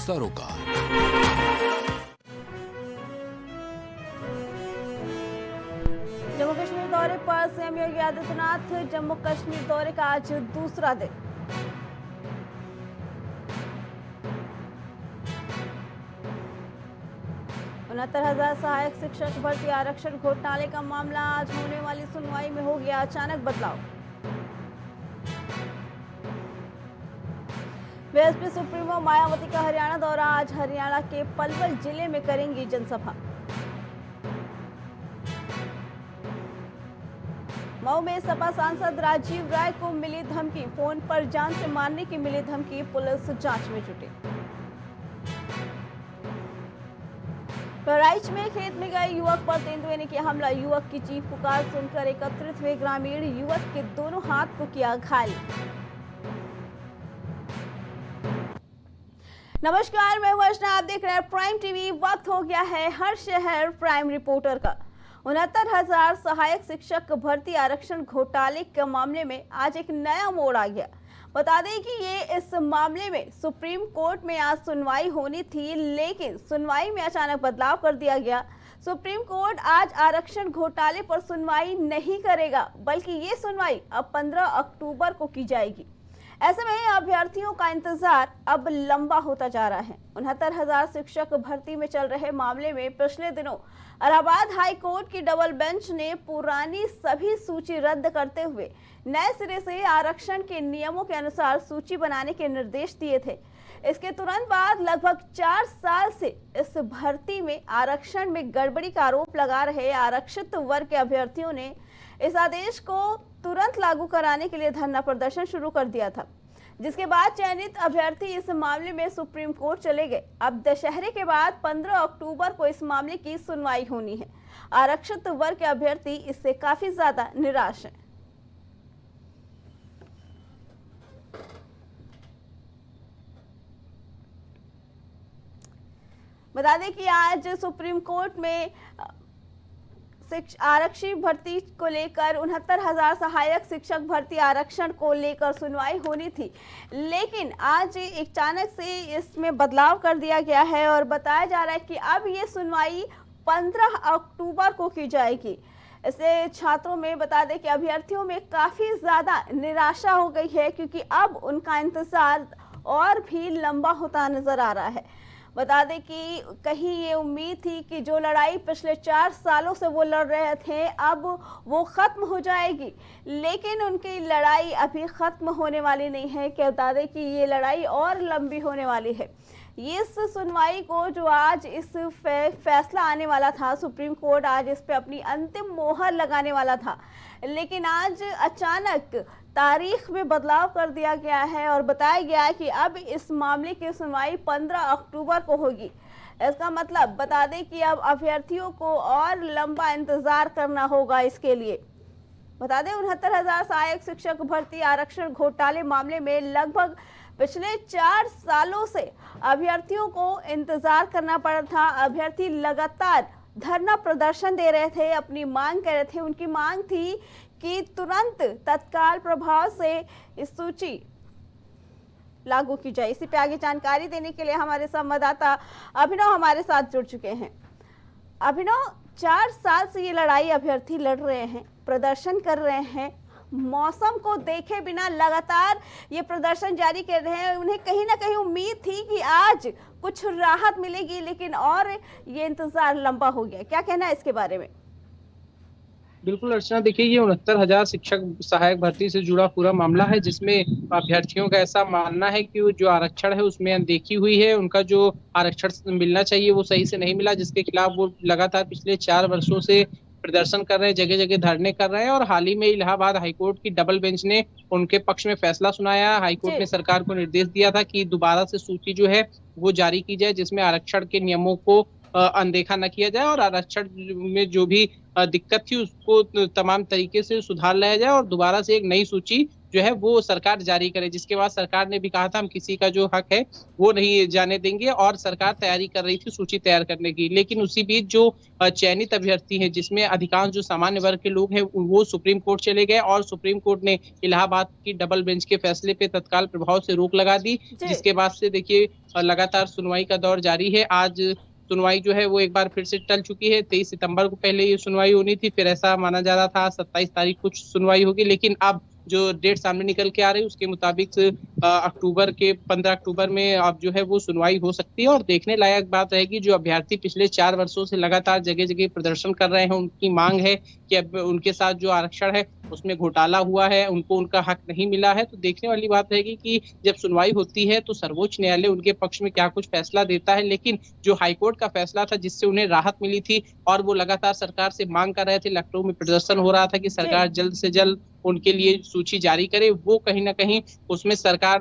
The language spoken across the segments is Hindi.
सरोकार। जम्मू कश्मीर दौरे पर सीएम योगी आदित्यनाथ। जम्मू कश्मीर दौरे का आज दूसरा दिन। उनहत्तर हजार सहायक शिक्षक भर्ती आरक्षण घोटाले का मामला। आज होने वाली सुनवाई में हो गया अचानक बदलाव। बीएसपी सुप्रीमो मायावती का हरियाणा दौरा। आज हरियाणा के पलवल जिले में करेंगी जनसभा। मऊ में सपा सांसद राजीव राय को मिली धमकी। फोन पर जान से मारने की मिली धमकी। पुलिस जांच में जुटी। बहराइच में खेत में गए युवक पर तेंदुए ने किया हमला। युवक की चीख पुकार सुनकर एकत्रित हुए ग्रामीण। युवक के दोनों हाथ को किया घायल। नमस्कार, मैं हूं अर्चना, आप देख रहे हैं प्राइम टीवी। वक्त हो गया है हर शहर प्राइम रिपोर्टर का। 69,000 सहायक शिक्षक भर्ती आरक्षण घोटाले के मामले में आज एक नया मोड़ आ गया। बता दें कि ये इस मामले में सुप्रीम कोर्ट में आज सुनवाई होनी थी, लेकिन सुनवाई में अचानक बदलाव कर दिया गया। सुप्रीम कोर्ट आज आरक्षण घोटाले पर सुनवाई नहीं करेगा, बल्कि ये सुनवाई अब 15 अक्टूबर को की जाएगी। ऐसे में अभ्यर्थियों का इंतजार अब लंबा होता जा रहा है। 69,000 शिक्षक भर्ती में चल रहे मामले में पिछले दिनों इलाहाबाद हाई कोर्ट की डबल बेंच ने पुरानी सभी सूची रद्द करते हुए नए सिरे से आरक्षण के नियमों के अनुसार सूची बनाने के निर्देश दिए थे। इसके तुरंत बाद लगभग 4 साल से इस भर्ती में आरक्षण में गड़बड़ी का आरोप लगा रहे आरक्षित वर्ग के अभ्यर्थियों ने इस आदेश को तुरंत लागू कराने के लिए धरना प्रदर्शन शुरू कर दिया था, जिसके बाद चयनित अभ्यर्थी इस मामले में सुप्रीम कोर्ट चले गए। अब दशहरे के बाद 15 अक्टूबर को इस मामले की सुनवाई होनी है। आरक्षित वर्ग के अभ्यर्थी इससे काफी ज्यादा निराश हैं। बता दें कि आज सुप्रीम कोर्ट में आरक्षी भर्ती को लेकर 69,000 सहायक शिक्षक भर्ती आरक्षण को लेकर सुनवाई होनी थी, लेकिन आज अचानक से इसमें बदलाव कर दिया गया है और बताया जा रहा है कि अब ये सुनवाई 15 अक्टूबर को की जाएगी। इससे छात्रों में बता दें कि अभ्यर्थियों में काफी ज्यादा निराशा हो गई है, क्योंकि अब उनका इंतजार और भी लंबा होता नजर आ रहा है। बता दें कि कहीं ये उम्मीद थी कि जो लड़ाई पिछले 4 सालों से वो लड़ रहे थे अब वो खत्म हो जाएगी, लेकिन उनकी लड़ाई अभी खत्म होने वाली नहीं है। क्या बता दें कि ये लड़ाई और लंबी होने वाली है। इस सुनवाई को जो आज इस फैसला आने वाला था, सुप्रीम कोर्ट आज इस पे अपनी अंतिम मोहर लगाने वाला था, लेकिन आज अचानक तारीख में बदलाव कर दिया गया है और बताया गया है कि अब इस मामले की सुनवाई 15 अक्टूबर को होगी। इसका मतलब बता दें कि अब अभ्यर्थियों को और लंबा इंतजार करना होगा। इसके लिए बता दें 69,000 सहायक शिक्षक भर्ती आरक्षण घोटाले मामले में लगभग पिछले 4 सालों से अभ्यर्थियों को इंतजार करना पड़ा था। अभ्यर्थी लगातार धरना प्रदर्शन दे रहे थे, अपनी मांग कर रहे थे। उनकी मांग थी कि तुरंत तत्काल प्रभाव से इस सूची लागू की जाए। इसी पे आगे जानकारी देने के लिए हमारे संवाददाता अभिनव हमारे साथ जुड़ चुके हैं। अभिनव, 4 साल से ये लड़ाई अभ्यर्थी लड़ रहे हैं, प्रदर्शन कर रहे हैं, मौसम को देखे बिना लगातार ये प्रदर्शन जारी कर रहे हैं। उन्हें कहीं ना कहीं उम्मीद थी कि आज कुछ राहत मिलेगी, लेकिन और ये इंतजार लंबा हो गया। क्या कहना है इसके बारे में? बिल्कुल अर्चना, देखिए ये 69,000 शिक्षक सहायक भर्ती से जुड़ा पूरा मामला है, जिसमें अभ्यर्थियों का ऐसा मानना है कि वो जो आरक्षण है उसमें अनदेखी हुई है। उनका जो आरक्षण मिलना चाहिए वो सही से नहीं मिला, जिसके खिलाफ वो लगातार पिछले 4 वर्षों से प्रदर्शन कर रहे हैं, जगह जगह धरने कर रहे हैं। और हाल ही में इलाहाबाद हाईकोर्ट की डबल बेंच ने उनके पक्ष में फैसला सुनाया। हाईकोर्ट ने सरकार को निर्देश दिया था कि दोबारा से सूची जो है वो जारी की जाए, जिसमें आरक्षण के नियमों को अनदेखा न किया जाए और आरक्षण में जो भी दिक्कत थी उसको तमाम तरीके से सुधार लाया जाए और दोबारा से एक नई सूची जो है वो सरकार जारी करे, जिसके बाद सरकार ने भी कहा था हम किसी का जो हक है वो नहीं जाने देंगे, और सरकार तैयारी कर रही थी सूची तैयार करने की। लेकिन उसी बीच जो चयनित अभ्यर्थी हैं, जिसमें अधिकांश जो सामान्य वर्ग के लोग हैं वो सुप्रीम कोर्ट चले गए, और सुप्रीम कोर्ट ने इलाहाबाद की डबल बेंच के फैसले पे तत्काल प्रभाव से रोक लगा दी, जी। जिसके बाद से देखिए लगातार सुनवाई का दौर जारी है। आज सुनवाई जो है वो एक बार फिर से टल चुकी है। 23 सितंबर को पहले ये सुनवाई होनी थी, फिर ऐसा माना जा रहा था 27 तारीख को सुनवाई होगी, लेकिन अब जो डेट सामने निकल के आ रही है उसके मुताबिक अक्टूबर के 15 अक्टूबर में अब जो है वो सुनवाई हो सकती है। और देखने लायक बात रहेगी, जो अभ्यर्थी पिछले 4 वर्षों से लगातार जगह जगह प्रदर्शन कर रहे हैं, उनकी मांग है कि अब उनके साथ जो आरक्षण है उसमें घोटाला हुआ है, उनको उनका हक नहीं मिला है। तो देखने वाली बात रहेगी कि जब सुनवाई होती है तो सर्वोच्च न्यायालय उनके पक्ष में क्या कुछ फैसला देता है। लेकिन जो हाईकोर्ट का फैसला था जिससे उन्हें राहत मिली थी, और वो लगातार सरकार से मांग कर रहे थे, लखनऊ में प्रदर्शन हो रहा था कि सरकार जल्द से जल्द उनके लिए सूची जारी करे, वो कहीं ना कहीं उसमें सरकार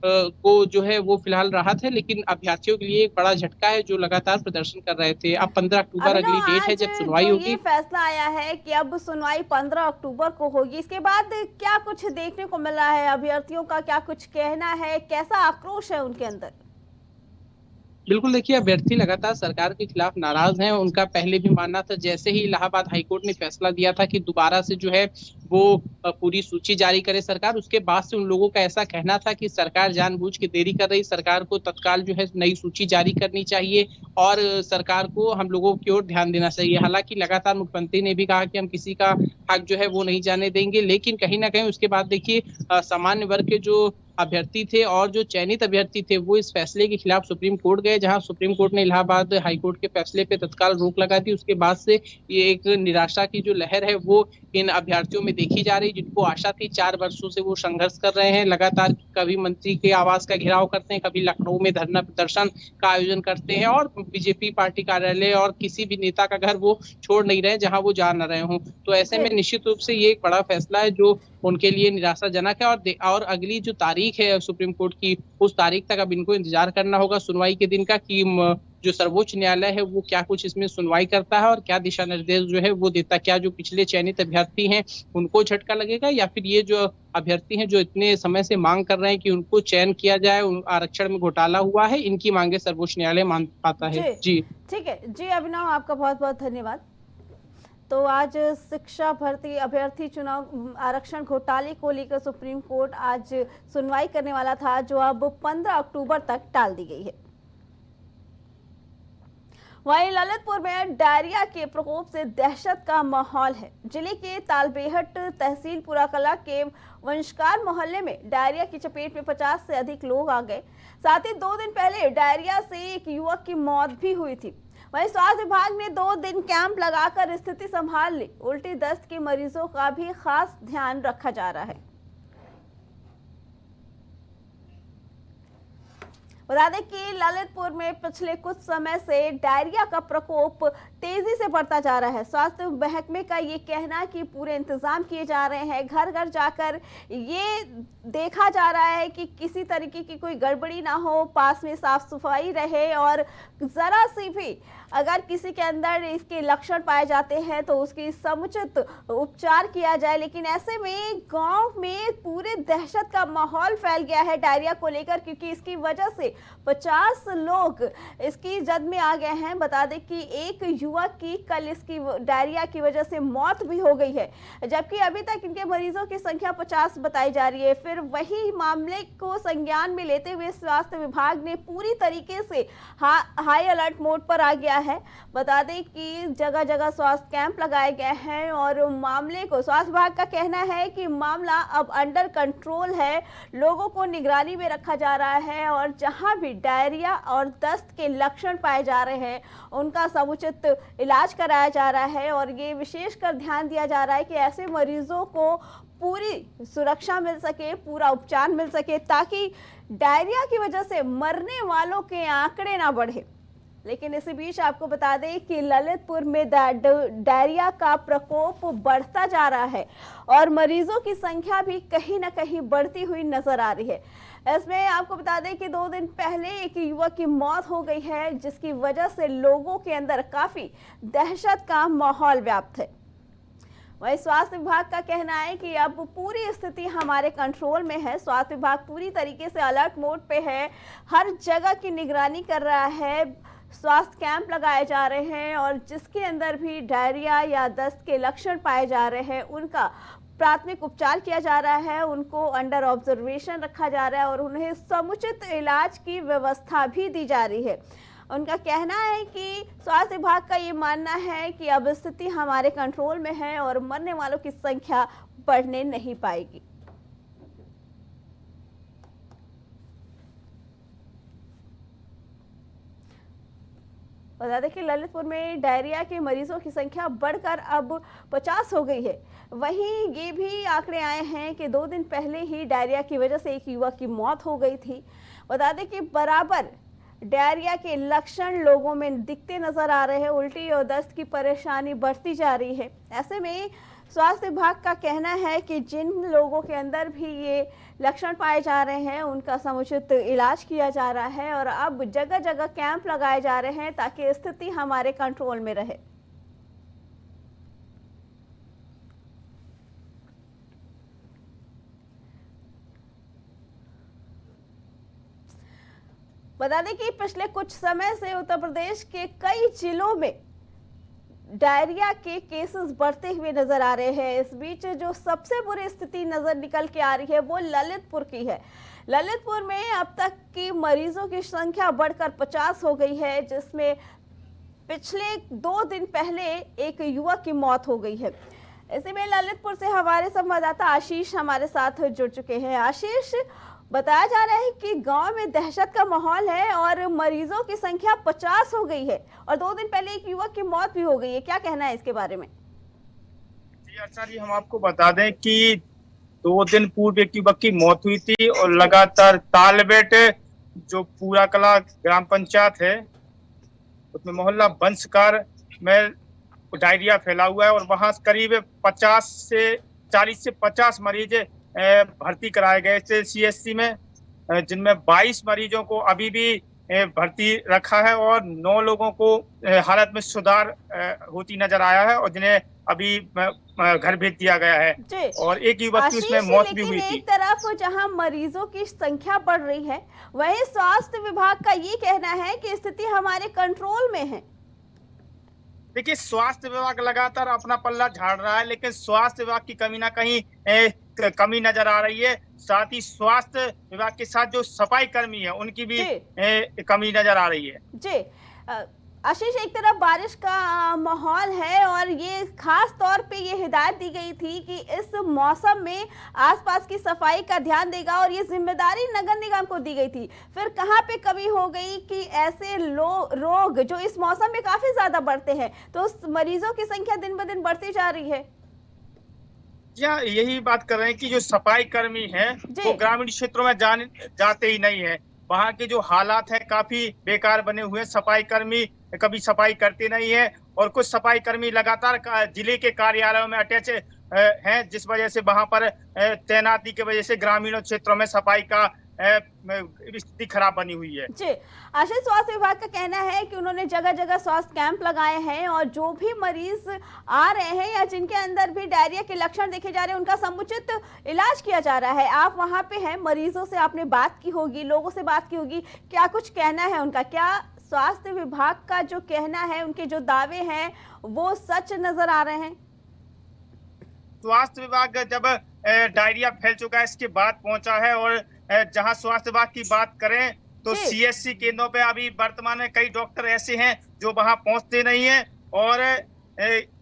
को जो है वो फिलहाल राहत है। लेकिन अभ्यर्थियों के लिए एक बड़ा झटका है जो लगातार प्रदर्शन कर रहे थे। अब 15 अक्टूबर अभिनव, अगली डेट है आज जब सुनवाई जो ये होगी। फैसला आया है कि अब सुनवाई 15 अक्टूबर को होगी, इसके बाद क्या कुछ देखने को मिल रहा है? अभ्यर्थियों का क्या कुछ कहना है, कैसा आक्रोश है उनके अंदर? बिल्कुल, देखिए अभ्यर्थी लगातार सरकार के खिलाफ नाराज हैं। उनका पहले भी मानना था, जैसे ही इलाहाबाद हाईकोर्ट ने फैसला दिया था कि दोबारा से जो है वो पूरी सूची जारी करे सरकार, उसके बाद से उन लोगों का ऐसा कहना था कि सरकार जानबूझ के देरी कर रही, सरकार को तत्काल जो है नई सूची जारी करनी चाहिए, और सरकार को हम लोगों की ओर ध्यान देना चाहिए। हालांकि लगातार मुख्यमंत्री ने भी कहा कि हम किसी का हक जो है वो नहीं जाने देंगे, लेकिन कहीं ना कहीं उसके बाद देखिए सामान्य वर्ग के जो अभ्यर्थी थे और जो चयनित अभ्यर्थी थे वो इस फैसले के खिलाफ सुप्रीम कोर्ट गए, जहां सुप्रीम कोर्ट ने इलाहाबाद हाईकोर्ट के फैसले पे तत्काल रोक लगा दी। उसके बाद से ये एक निराशा की जो लहर है वो इन अभ्यर्थियों में देखी जा रही, जिनको आशा थी। 4 वर्षों से वो संघर्ष कर रहे हैं, लगातार कभी मंत्री के आवास का घेराव करते हैं, कभी लखनऊ में धरना प्रदर्शन का आयोजन करते हैं, और बीजेपी पार्टी कार्यालय और किसी भी नेता का घर वो छोड़ नहीं रहे जहां वो जा न रहे हों। तो ऐसे में निश्चित रूप से ये एक बड़ा फैसला है जो उनके लिए निराशाजनक है। और अगली जो तारीख है सुप्रीम कोर्ट की, उस तारीख तक अब इनको इंतजार करना होगा सुनवाई के दिन का, कि जो सर्वोच्च न्यायालय है वो क्या कुछ इसमें सुनवाई करता है और क्या दिशा निर्देश जो है वो देता है। क्या जो पिछले चयनित अभ्यर्थी हैं उनको झटका लगेगा, या फिर ये जो अभ्यर्थी हैं जो इतने समय से मांग कर रहे हैं कि उनको चयन किया जाए, आरक्षण में घोटाला हुआ है, इनकी मांगे सर्वोच्च न्यायालय मान पाता है। जी ठीक है जी अभिनव, आपका बहुत बहुत धन्यवाद। तो आज शिक्षा भर्ती अभ्यर्थी चुनाव आरक्षण घोटाले को लेकर सुप्रीम कोर्ट आज सुनवाई करने वाला था, जो अब 15 अक्टूबर तक टाल दी गई है। वहीं ललितपुर में डायरिया के प्रकोप से दहशत का माहौल है। जिले के तालबेहट तहसील पुराकला के वंशकार मोहल्ले में डायरिया की चपेट में 50 से अधिक लोग आ गए। साथ ही 2 दिन पहले डायरिया से एक युवक की मौत भी हुई थी। वहीं स्वास्थ्य विभाग ने 2 दिन कैंप लगाकर स्थिति संभाल ली। उल्टी दस्त के मरीजों का भी खास ध्यान रखा जा रहा है। बता दें कि ललितपुर में पिछले कुछ समय से डायरिया का प्रकोप तेजी से बढ़ता जा रहा है। स्वास्थ्य महकमे का ये कहना है कि पूरे इंतजाम किए जा रहे हैं, घर घर जाकर ये देखा जा रहा है कि किसी तरीके की कोई गड़बड़ी ना हो, पास में साफ सफाई रहे, और जरा सी भी अगर किसी के अंदर इसके लक्षण पाए जाते हैं तो उसकी समुचित उपचार किया जाए। लेकिन ऐसे में गांव में पूरे दहशत का माहौल फैल गया है डायरिया को लेकर, क्योंकि इसकी वजह से 50 लोग इसकी जद में आ गए हैं। बता दें कि एक युवक की कल इसकी डायरिया की वजह से मौत भी हो गई है, जबकि अभी तक इनके मरीजों की संख्या 50 बताई जा रही है। फिर वही मामले को संज्ञान में लेते हुए स्वास्थ्य विभाग ने पूरी तरीके से हाई अलर्ट मोड पर आ गया है। बता दें कि जगह जगह स्वास्थ्य कैंप लगाए गए हैं, और मामले को स्वास्थ्य विभाग का कहना है कि मामला अब अंडर कंट्रोल है, लोगों को निगरानी में रखा जा रहा है, और जहां भी डायरिया और दस्त के लक्षण पाए जा रहे हैं उनका समुचित इलाज कराया जा रहा है। और ये विशेषकर ध्यान दिया जा रहा है कि ऐसे मरीजों को पूरी सुरक्षा मिल सके, पूरा उपचार मिल सके, ताकि डायरिया की वजह से मरने वालों के आंकड़े ना बढ़े। लेकिन इसी बीच आपको बता दें कि ललितपुर में डायरिया का प्रकोप बढ़ता जा रहा है और मरीजों की संख्या भी कहीं ना कहीं बढ़ती हुई नजर आ रही है। इसमें आपको बता दें कि 2 दिन पहले एक युवक की मौत हो गई है, जिसकी वजह से लोगों के अंदर काफी दहशत का माहौल व्याप्त है। वही स्वास्थ्य विभाग का कहना है कि अब पूरी स्थिति हमारे कंट्रोल में है। स्वास्थ्य विभाग पूरी तरीके से अलर्ट मोड पे है, हर जगह की निगरानी कर रहा है। स्वास्थ्य कैंप लगाए जा रहे हैं और जिसके अंदर भी डायरिया या दस्त के लक्षण पाए जा रहे हैं उनका प्राथमिक उपचार किया जा रहा है, उनको अंडर ऑब्जर्वेशन रखा जा रहा है और उन्हें समुचित इलाज की व्यवस्था भी दी जा रही है। उनका कहना है कि स्वास्थ्य विभाग का ये मानना है कि अब स्थिति हमारे कंट्रोल में है और मरने वालों की संख्या बढ़ने नहीं पाएगी। बता दें कि ललितपुर में डायरिया के मरीजों की संख्या बढ़कर अब 50 हो गई है। वहीं ये भी आंकड़े आए हैं कि 2 दिन पहले ही डायरिया की वजह से एक युवक की मौत हो गई थी। बता दें कि बराबर डायरिया के लक्षण लोगों में दिखते नजर आ रहे हैं, उल्टी और दस्त की परेशानी बढ़ती जा रही है। ऐसे में स्वास्थ्य विभाग का कहना है कि जिन लोगों के अंदर भी ये लक्षण पाए जा रहे हैं उनका समुचित इलाज किया जा रहा है और अब जगह जगह कैंप लगाए जा रहे हैं ताकि स्थिति हमारे कंट्रोल में रहे। बता दें कि पिछले कुछ समय से उत्तर प्रदेश के कई जिलों में डायरिया के केसेस बढ़ते हुए नजर आ रहे हैं। इस बीच जो सबसे बुरी स्थिति नजर निकल के आ रही है वो ललितपुर की है। ललितपुर में अब तक की मरीजों की संख्या बढ़कर 50 हो गई है, जिसमें पिछले 2 दिन पहले एक युवक की मौत हो गई है। इसी में ललितपुर से हमारे संवाददाता आशीष हमारे साथ जुड़ चुके हैं। आशीष, बताया जा रहा है कि गांव में दहशत का माहौल है और मरीजों की संख्या 50 हो गई है और 2 दिन पहले एक युवक की मौत भी हो गई है। क्या कहना है इसके बारे में? जी अर्चना जी, हम आपको बता दें कि 2 दिन पूर्व एक युवक की मौत हुई थी और लगातार तालबेट जो पूरा कला ग्राम पंचायत है उसमें मोहल्ला वंशकार में डायरिया फैला हुआ है और वहां करीब 40 से 50 मरीज भर्ती कराए गए थे सीएचसी में, जिनमें 22 मरीजों को अभी भी भर्ती रखा है और 9 लोगों को हालत में सुधार होती नजर आया है और जिन्हें अभी घर भेज दिया गया है और एक युवक की उसमें मौत भी हुई थी। एक तरफ जहां मरीजों की संख्या बढ़ रही है, वहीं स्वास्थ्य विभाग का ये कहना है कि स्थिति हमारे कंट्रोल में है। देखिए, स्वास्थ्य विभाग लगातार अपना पल्ला झाड़ रहा है, लेकिन स्वास्थ्य विभाग की कहीं ना कहीं कमी नजर आ रही है। साथ ही स्वास्थ्य विभाग के साथ जो सफाई कर्मी है उनकी भी कमी नजर आ रही है। जी आशीष, एक तरफ बारिश का माहौल है और ये खास तौर पे ये हिदायत दी गई थी कि इस मौसम में आसपास की सफाई का ध्यान देगा और ये जिम्मेदारी नगर निगम को दी गई थी। फिर कहाँ पे कमी हो गई कि ऐसे रोग जो इस मौसम में काफी ज्यादा बढ़ते हैं, तो उस मरीजों की संख्या दिन ब दिन बढ़ती जा रही है। यही बात कर रहे हैं कि जो सफाई कर्मी है वो ग्रामीण क्षेत्रों में जाते ही नहीं है। वहाँ के जो हालात है काफी बेकार बने हुए हैं। सफाई कर्मी कभी सफाई करते नहीं है और कुछ सफाई कर्मी लगातार जिले के कार्यालयों में अटैच हैं, जिस वजह से वहां पर तैनाती की वजह से ग्रामीण क्षेत्रों में सफाई का स्थिति खराब बनी हुई है। जी आशीष, स्वास्थ्य विभाग का कहना है कि उन्होंने जगह जगह स्वास्थ्य कैंप लगाए हैं और जो भी मरीज आ रहे हैं या जिनके अंदर भी डायरिया के लक्षण देखे जा रहे हैं उनका समुचित इलाज किया जा रहा है। आप वहां पे हैं, मरीजों से आपने बात की होगी, लोगों से बात की होगी, क्या कुछ कहना है उनका? क्या स्वास्थ्य विभाग का जो कहना है, उनके जो दावे हैं वो सच नजर आ रहे हैं? स्वास्थ्य विभाग जब डायरिया फैल चुका है इसके बाद पहुंचा है और जहां स्वास्थ्य विभाग की बात करें तो सीएचसी केंद्रों पे अभी वर्तमान में कई डॉक्टर ऐसे हैं जो वहां पहुंचते नहीं हैं और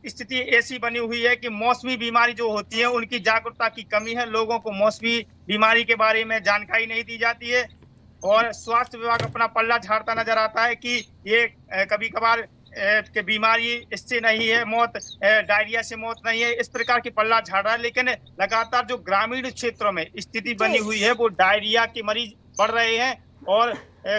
स्थिति ऐसी बनी हुई है कि मौसमी बीमारी जो होती है उनकी जागरूकता की कमी है। लोगों को मौसमी बीमारी के बारे में जानकारी नहीं दी जाती है और स्वास्थ्य विभाग अपना पल्ला झाड़ता नजर आता है कि ये कभी कभार कि बीमारी इससे नहीं है, मौत डायरिया से मौत नहीं है, इस प्रकार की पल्ला झाड़ रहा है। लेकिन लगातार जो ग्रामीण क्षेत्रों में स्थिति बनी हुई है वो डायरिया के मरीज बढ़ रहे हैं और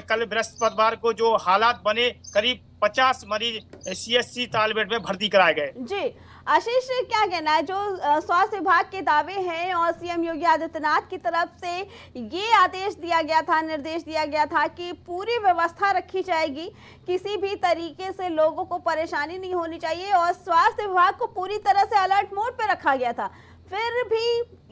कल बृहस्पतिवार को जो हालात बने, करीब 50 मरीज CHC तालबेट में भर्ती कराए गए। जी आशीष, क्या कहना है, जो स्वास्थ्य विभाग के दावे हैं और सीएम योगी आदित्यनाथ की तरफ से ये आदेश दिया गया था, निर्देश दिया गया था कि पूरी व्यवस्था रखी जाएगी, किसी भी तरीके से लोगों को परेशानी नहीं होनी चाहिए और स्वास्थ्य विभाग को पूरी तरह से अलर्ट मोड पे रखा गया था, फिर भी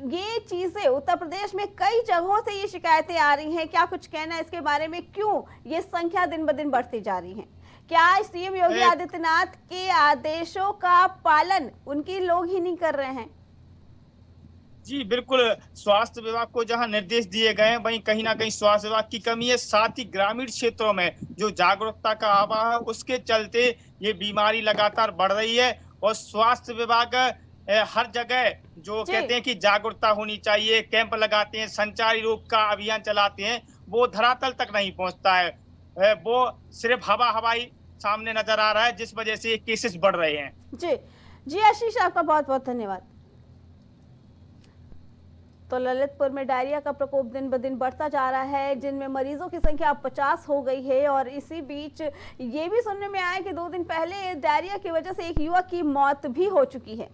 ये चीजें उत्तर प्रदेश में कई जगहों से ये शिकायतें आ रही हैं, क्या कुछ कहना है इसके बारे में, क्यों ये संख्या दिन ब दिन बढ़ती जा रही है? क्या सीएम योगी आदित्यनाथ के आदेशों का पालन उनके लोग ही नहीं कर रहे हैं? जी बिल्कुल, स्वास्थ्य विभाग को जहां निर्देश दिए गए हैं वहीं कहीं ना कहीं स्वास्थ्य विभाग की कमी है। साथ ही ग्रामीण क्षेत्रों में जो जागरूकता का अभाव है उसके चलते ये बीमारी लगातार बढ़ रही है और स्वास्थ्य विभाग हर जगह जो कहते हैं कि जागरूकता होनी चाहिए, कैंप लगाते हैं, संचारी रोग का अभियान चलाते हैं, वो धरातल तक नहीं पहुंचता है। वो सिर्फ हवाई सामने नजर आ रहा है, जिस वजह से केसेस बढ़ रहे हैं। जी आशीष, आपका बहुत बहुत धन्यवाद। तो ललितपुर में डायरिया का प्रकोप दिन ब दिन बढ़ता जा रहा है, जिनमें मरीजों की संख्या अब 50 हो गई है और इसी बीच ये भी सुनने में आया कि 2 दिन पहले डायरिया की वजह से एक युवक की मौत भी हो चुकी है।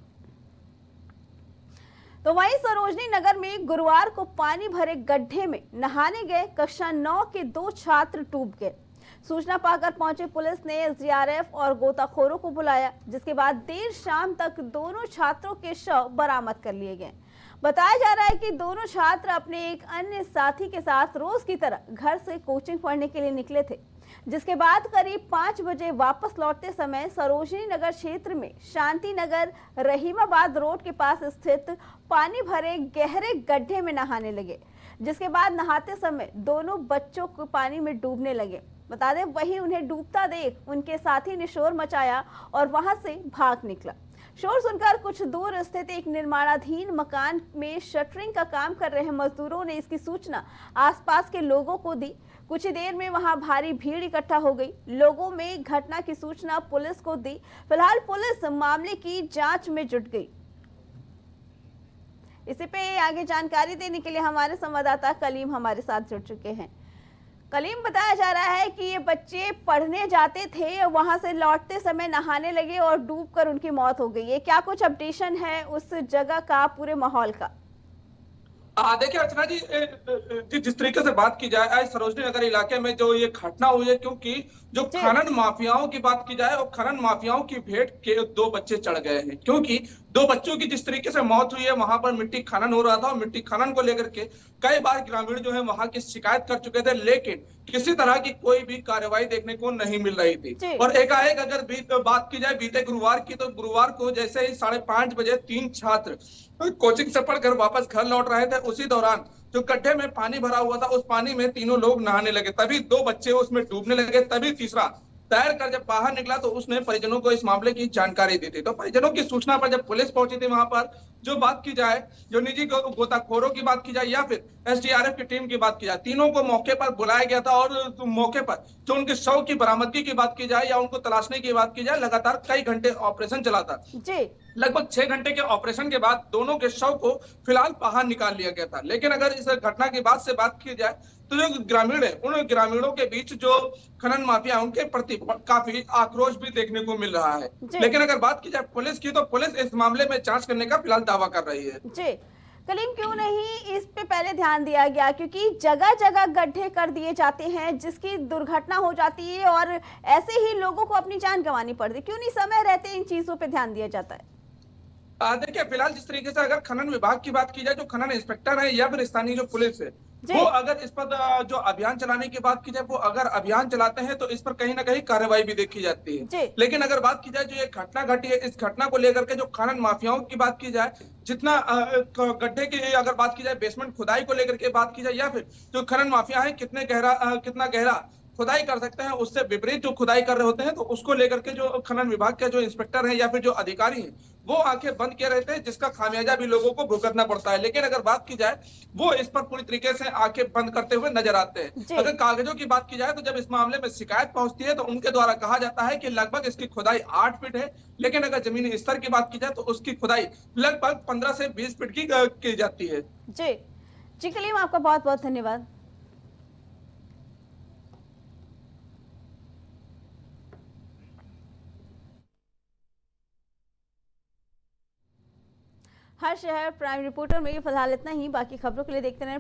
तो वहीं सरोजनी नगर में गुरुवार को पानी भरे गड्ढे में नहाने गए कक्षा 9 के 2 छात्र डूब गए। सूचना पाकर पहुंचे पुलिस ने SDRF और गोताखोरों को बुलाया, जिसके बाद देर शाम तक दोनों छात्रों के शव बरामद कर लिए गए। बताया जा रहा है कि दोनों छात्र अपने एक अन्य साथी के साथ रोज की तरह घर से कोचिंग पढ़ने के लिए निकले थे, जिसके बाद करीब 5 बजे वापस लौटते समय सरोजनी नगर क्षेत्र में शांति नगर रहीमाबाद रोड के पास स्थित पानी भरे गहरे गड्ढे में नहाने लगे, जिसके बाद नहाते समय दोनों बच्चों को पानी में डूबने लगे। बता दें, वहीं उन्हें डूबता देख उनके साथी ने शोर मचाया और वहां से भाग निकला। शोर सुनकर कुछ दूर स्थित एक निर्माणाधीन मकान में शटरिंग का काम कर रहे मजदूरों ने इसकी सूचना आसपास के लोगों को दी। कुछ ही देर में वहां भारी भीड़ इकट्ठा हो गई। लोगों में घटना की सूचना पुलिस को दी। फिलहाल पुलिस मामले की जांच में जुट गई। इसी पे आगे जानकारी देने के लिए हमारे संवाददाता कलीम हमारे साथ जुड़ चुके हैं। कलीम, बताया जा रहा है कि ये बच्चे पढ़ने जाते थे, वहां से लौटते समय नहाने लगे और डूबकर उनकी मौत हो गई है। क्या कुछ अपडेशन है उस जगह का, पूरे माहौल का? देखिए अर्चना जी, जिस तरीके से बात की जाए आज सरोजनी नगर इलाके में जो ये घटना हुई है, क्योंकि जो खनन माफियाओं की बात की जाए और खनन माफियाओं की भेंट के 2 बच्चे चढ़ गए हैं, क्योंकि 2 बच्चों की जिस तरीके से मौत हुई है वहां पर मिट्टी खनन हो रहा था और मिट्टी खनन को लेकर के कई बार ग्रामीण जो है वहां की शिकायत कर चुके थे, लेकिन किसी तरह की कोई भी कार्रवाई देखने को नहीं मिल रही थी। और एकाएक अगर बात की जाए बीते गुरुवार की, तो गुरुवार को जैसे ही 5:30 बजे 3 छात्र कोचिंग से पढ़कर वापस घर लौट रहे थे, उसी दौरान जो गड्ढे में पानी भरा हुआ था उस पानी में तीनों लोग नहाने लगे। तभी 2 बच्चे उसमें डूबने लगे। तभी तीसरा तैर कर जब बाहर निकला तो उसने परिजनों को इस मामले की जानकारी दी थी। तो परिजनों की सूचना पर जब पुलिस पहुंची थी वहां पर, जो बात की जाए, जो निजी गोताखोरों की बात की जाए या फिर SDRF की टीम की बात की जाए, तीनों को मौके पर बुलाया गया था और मौके पर जो उनके शव की बरामदगी की बात की जाए या उनको तलाशने की बात की जाए, लगातार कई घंटे ऑपरेशन चला था। लगभग 6 घंटे के ऑपरेशन के बाद दोनों के शव को फिलहाल बाहर निकाल लिया गया था। लेकिन अगर इस घटना के बाद से बात की जाए तो जो ग्रामीण है, उन ग्रामीणों के बीच जो खनन माफिया उनके प्रति काफी आक्रोश भी देखने को मिल रहा है। लेकिन अगर बात की जाए पुलिस की, तो पुलिस इस मामले में जांच करने का फिलहाल दावा कर रही है। जी कलीम, क्यों नहीं इस पे पहले ध्यान दिया गया, क्योंकि जगह जगह गड्ढे कर दिए जाते हैं जिसकी दुर्घटना हो जाती है और ऐसे ही लोगों को अपनी जान गंवानी पड़ती है, क्यों नहीं समय रहते इन चीजों पे ध्यान दिया जाता है? देखिए फिलहाल जिस तरीके से अगर खनन विभाग की बात की जाए, जो खनन इंस्पेक्टर है या फिर स्थानीय जो पुलिस है, वो अगर इस पर जो अभियान चलाने की बात की जाए, वो अगर अभियान चलाते हैं तो इस पर कहीं ना कहीं कार्रवाई भी देखी जाती है। लेकिन अगर बात की जाए जो ये घटना घटी है, इस घटना को लेकर के जो खनन माफियाओं की बात की जाए, जितना गड्ढे की अगर बात की जाए, बेसमेंट खुदाई को लेकर के बात की जाए या फिर जो खनन माफिया है कितना गहरा खुदाई कर सकते हैं, उससे विपरीत जो खुदाई कर रहे होते हैं, तो उसको लेकर के जो खनन विभाग के जो इंस्पेक्टर हैं या फिर जो अधिकारी हैं वो आंखें बंद किए रहते हैं, जिसका खामियाजा भी लोगों को भुगतना पड़ता है। लेकिन अगर बात की जाए, वो इस पर पूरी तरीके से आंखें बंद करते हुए नजर आते हैं। अगर कागजों की बात की जाए तो जब इस मामले में शिकायत पहुंचती है तो उनके द्वारा कहा जाता है कि लगभग इसकी खुदाई 8 फीट है, लेकिन अगर जमीनी स्तर की बात की जाए तो उसकी खुदाई लगभग 15 से 20 फीट की जाती है। जी कलीम, आपका बहुत बहुत धन्यवाद। हर शहर प्राइम रिपोर्टर में फिलहाल इतना ही। बाकी खबरों के लिए देखते रहें